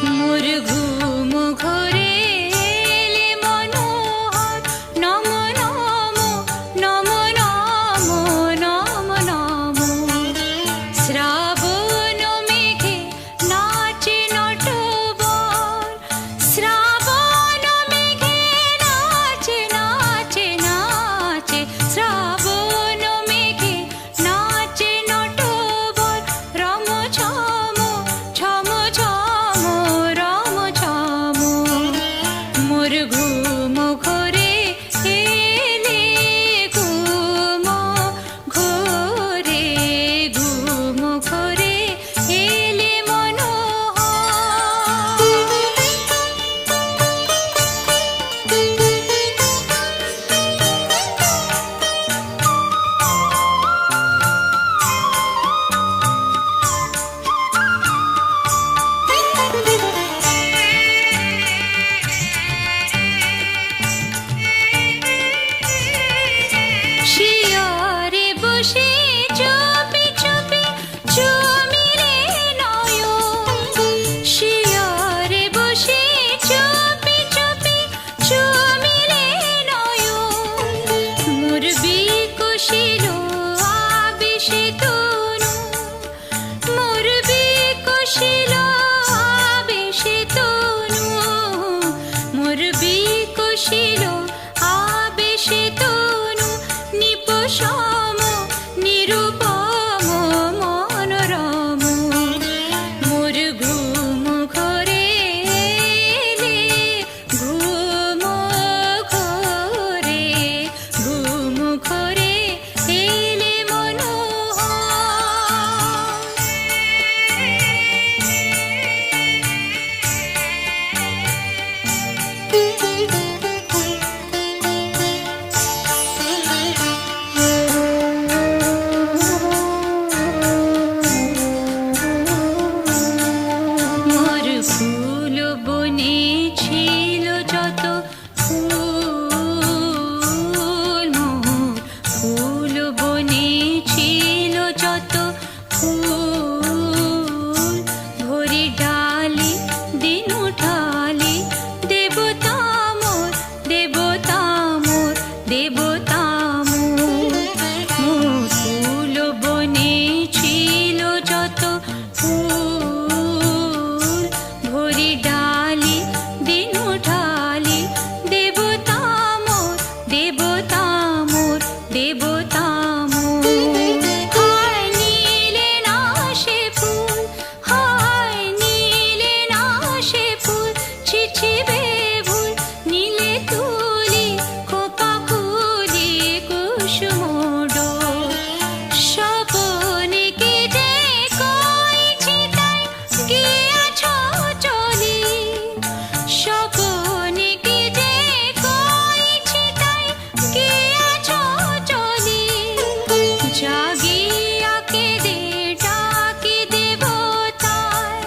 মোর ঘুম ঘরে এলে মনোহর, নম নম নম নম নম নম। শ্রাবণ মেঘে নাচে নটবর, শ্রাবণ মেঘে নাচে নাচে নাচে, শ্রাবণ মেঘে নাচে নটবর। রম ঝম ঝম ঝম রম ঝম। মোর ঘুম ঘরে এলে ঘুম ঘরে, ঘুম ঘরে এলে শিয়রে বসে চুপি চুপি চুমিরে নয়ন, শিয়রে বসে চুপি চুপি চুমিরে নয়ন। মোর বিকশিল আবেশে তনু, মোর বিকশিল আবেশে তনু, মোর বিকশিল আবেশে তনু। নিপসম নিরূপম মনোরম। মোর ঘুম ঘরে এলে ঘুম ঘরে, ঘুম ঘরে এলে মোর ফুল বনে ছিল যত ফুল, মোর ফুল বনে ছিল যত ফুল। ভরি ডালে দিন উঠালে দেবতা মোর, দেবতা মোর, দেবতা মোর। মোর ফুল বনে ছিল যত ফুল, ভরি ডালে দিন উঠালে দেবতা মোর, দেবতা মোর, দেবতা মোর। হায় নীলে না সে ফুল, হায় নীলে না সে ফুল, ছিছিবে ভুল নীলে তুলি খোপা খুলি কুসুম ডোল। স্বপনে যে কইছি তাই গিয়াছ চলি, স্বপনে যে কইছি তাই গিয়াছ চলি। জাগিয়া কেঁদে ডাকি দেবতায়,